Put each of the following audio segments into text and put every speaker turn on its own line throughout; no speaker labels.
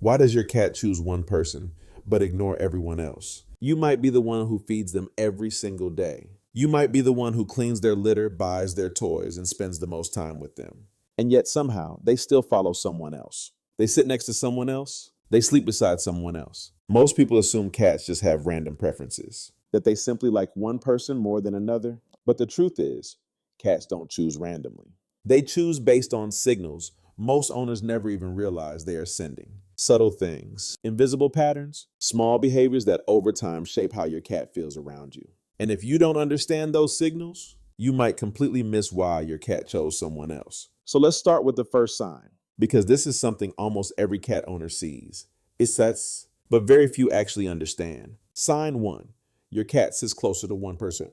Why does your cat choose one person but ignore everyone else? You might be the one who feeds them every single day. You might be the one who cleans their litter, buys their toys, and spends the most time with them. And yet somehow they still follow someone else. They sit next to someone else. They sleep beside someone else. Most people assume cats just have random preferences, that they simply like one person more than another. But the truth is, cats don't choose randomly. They choose based on signals most owners never even realize they are sending. Subtle things, invisible patterns, small behaviors that over time shape how your cat feels around you. And if you don't understand those signals, you might completely miss why your cat chose someone else. So let's start with the first sign, because this is something almost every cat owner sees. But very few actually understand. Sign one, your cat sits closer to one person.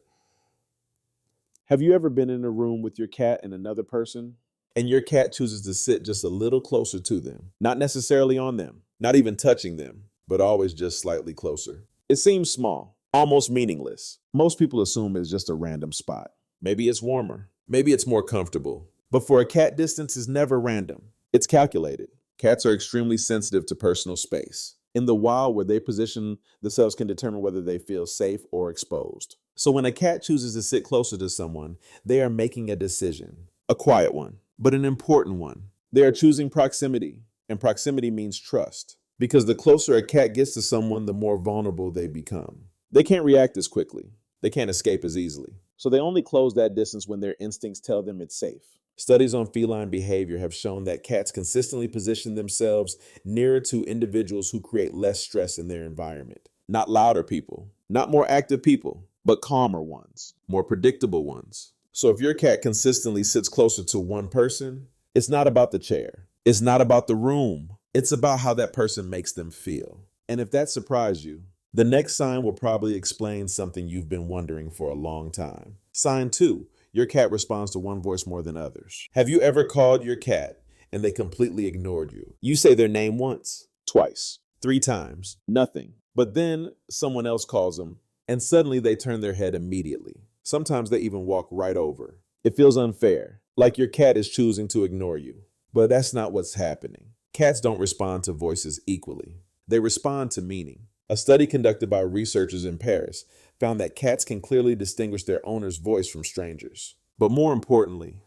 Have you ever been in a room with your cat and another person, and your cat chooses to sit just a little closer to them? Not necessarily on them, not even touching them, but always just slightly closer. It seems small, almost meaningless. Most people assume it's just a random spot. Maybe it's warmer. Maybe it's more comfortable. But for a cat, distance is never random. It's calculated. Cats are extremely sensitive to personal space. In the wild, where they position themselves can determine whether they feel safe or exposed. So when a cat chooses to sit closer to someone, they are making a decision, a quiet one, but an important one. They are choosing proximity, and proximity means trust, because the closer a cat gets to someone, the more vulnerable they become. They can't react as quickly. They can't escape as easily. So they only close that distance when their instincts tell them it's safe. Studies on feline behavior have shown that cats consistently position themselves nearer to individuals who create less stress in their environment. Not louder people, not more active people, but calmer ones, more predictable ones. So if your cat consistently sits closer to one person, it's not about the chair. It's not about the room. It's about how that person makes them feel. And if that surprised you, the next sign will probably explain something you've been wondering for a long time. Sign two, your cat responds to one voice more than others. Have you ever called your cat and they completely ignored you? You say their name once, twice, three times, nothing. But then someone else calls them and suddenly they turn their head immediately. Sometimes they even walk right over. It feels unfair, like your cat is choosing to ignore you. But that's not what's happening. Cats don't respond to voices equally. They respond to meaning. A study conducted by researchers in Paris found that cats can clearly distinguish their owner's voice from strangers. But more importantly,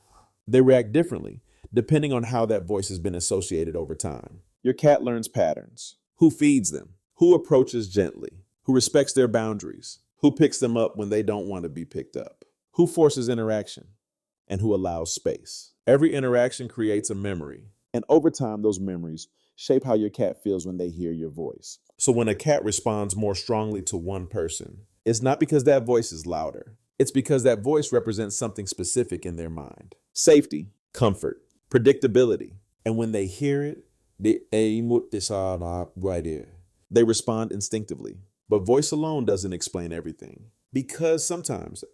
they react differently depending on how that voice has been associated over time. Your cat learns patterns. Who feeds them? Who approaches gently? Who respects their boundaries? Who picks them up when they don't want to be picked up? Who forces interaction? And who allows space? Every interaction creates a memory. And over time, those memories shape how your cat feels when they hear your voice. So when a cat responds more strongly to one person, it's not because that voice is louder. It's because that voice represents something specific in their mind. Safety, comfort, predictability. And when they hear it, they respond instinctively. But voice alone doesn't explain everything. Because sometimes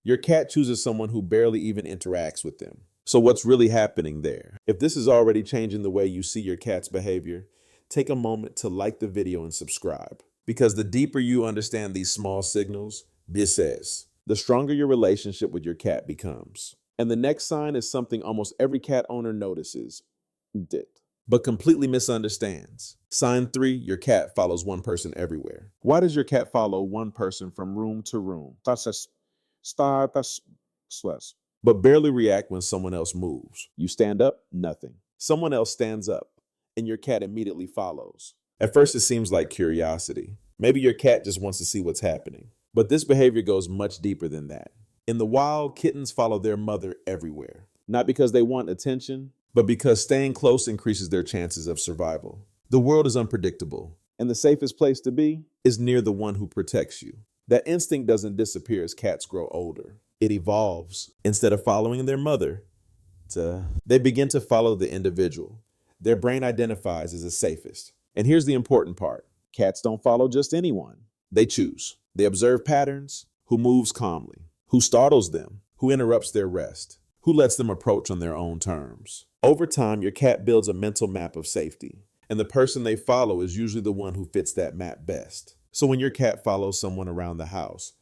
your cat chooses someone who barely even interacts with them. So what's really happening there? If this is already changing the way you see your cat's behavior, take a moment to like the video and subscribe. Because the deeper you understand these small signals, the stronger your relationship with your cat becomes. And the next sign is something almost every cat owner notices, but completely misunderstands. Sign three, your cat follows one person everywhere. Why does your cat follow one person from room to room? But barely react when someone else moves. You stand up, nothing. Someone else stands up, and your cat immediately follows. At first, it seems like curiosity. Maybe your cat just wants to see what's happening. But this behavior goes much deeper than that. In the wild, kittens follow their mother everywhere. Not because they want attention, but because staying close increases their chances of survival. The world is unpredictable, and the safest place to be is near the one who protects you. That instinct doesn't disappear as cats grow older. It evolves. Instead of following their mother, they begin to follow the individual. Their brain identifies as the safest. And here's the important part. Cats don't follow just anyone. They choose. They observe patterns, who moves calmly, who startles them, who interrupts their rest, who lets them approach on their own terms. Over time, your cat builds a mental map of safety, and the person they follow is usually the one who fits that map best. So when your cat follows someone around the house,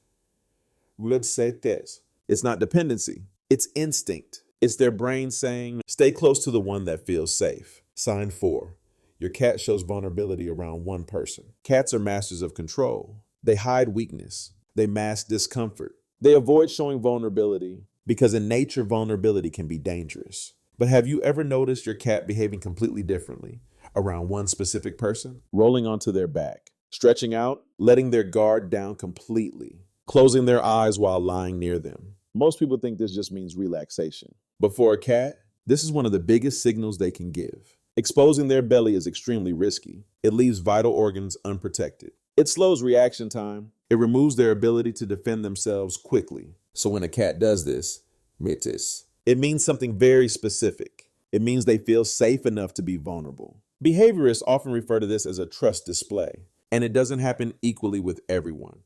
let's say this, it's not dependency, it's instinct. It's their brain saying, Stay close to the one that feels safe. Sign 4. Your cat shows vulnerability around one person. Cats are masters of control. They hide weakness. They mask discomfort. They avoid showing vulnerability because in nature, vulnerability can be dangerous. But have you ever noticed your cat behaving completely differently around one specific person? Rolling onto their back, stretching out, letting their guard down completely, closing their eyes while lying near them. Most people think this just means relaxation. But for a cat, this is one of the biggest signals they can give. Exposing their belly is extremely risky. It leaves vital organs unprotected. It slows reaction time. It removes their ability to defend themselves quickly. So when a cat does this, metis, it means something very specific. It means they feel safe enough to be vulnerable. Behaviorists often refer to this as a trust display, and it doesn't happen equally with everyone.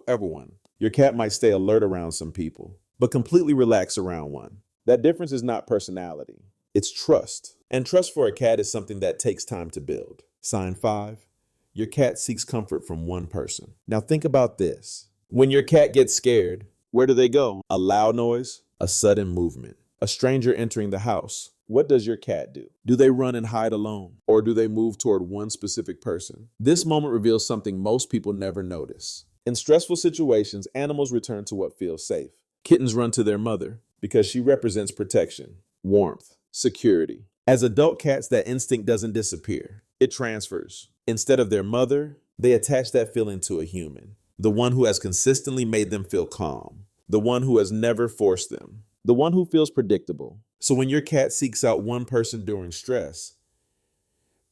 Everyone. Your cat might stay alert around some people, but completely relax around one. That difference is not personality. It's trust. And trust for a cat is something that takes time to build. Sign 5. Your cat seeks comfort from one person. Now think about this. When your cat gets scared, where do they go? A loud noise, a sudden movement, a stranger entering the house. What does your cat do? Do they run and hide alone? Or do they move toward one specific person? This moment reveals something most people never notice. In stressful situations, animals return to what feels safe. Kittens run to their mother because she represents protection, warmth, security. As adult cats, that instinct doesn't disappear. It transfers. Instead of their mother, they attach that feeling to a human, the one who has consistently made them feel calm, the one who has never forced them, the one who feels predictable. So when your cat seeks out one person during stress,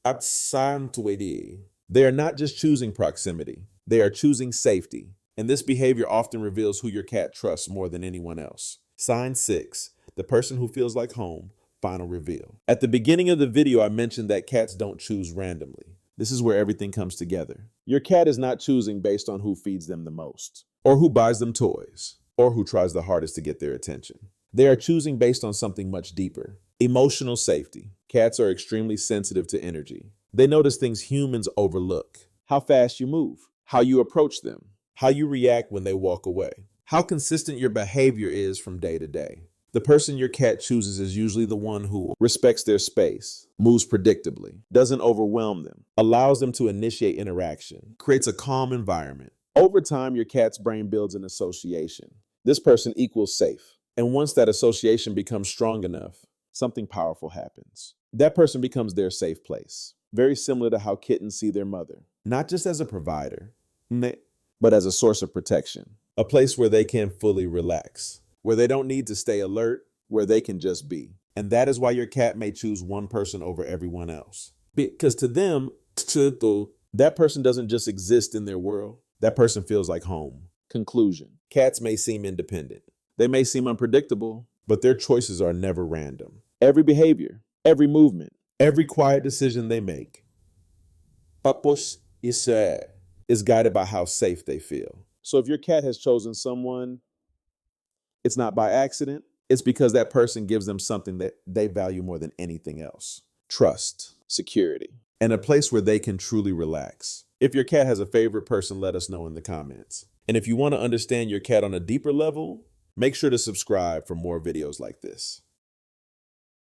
they are not just choosing proximity, they are choosing safety. And this behavior often reveals who your cat trusts more than anyone else. Sign 6, the person who feels like home, final reveal. At the beginning of the video, I mentioned that cats don't choose randomly. This is where everything comes together. Your cat is not choosing based on who feeds them the most, or who buys them toys, or who tries the hardest to get their attention. They are choosing based on something much deeper. Emotional safety. Cats are extremely sensitive to energy. They notice things humans overlook. How fast you move, how you approach them, how you react when they walk away, how consistent your behavior is from day to day. The person your cat chooses is usually the one who respects their space, moves predictably, doesn't overwhelm them, allows them to initiate interaction, creates a calm environment. Over time, your cat's brain builds an association. This person equals safe. And once that association becomes strong enough, something powerful happens. That person becomes their safe place. Very similar to how kittens see their mother, not just as a provider, but as a source of protection, a place where they can fully relax, where they don't need to stay alert, where they can just be. And that is why your cat may choose one person over everyone else. Because to them, that person doesn't just exist in their world. That person feels like home. Conclusion. Cats may seem independent. They may seem unpredictable, but their choices are never random. Every behavior, every movement, every quiet decision they make is guided by how safe they feel. So if your cat has chosen someone, it's not by accident. It's because that person gives them something that they value more than anything else. Trust, security, and a place where they can truly relax. If your cat has a favorite person, let us know in the comments. And if you want to understand your cat on a deeper level, make sure to subscribe for more videos like this.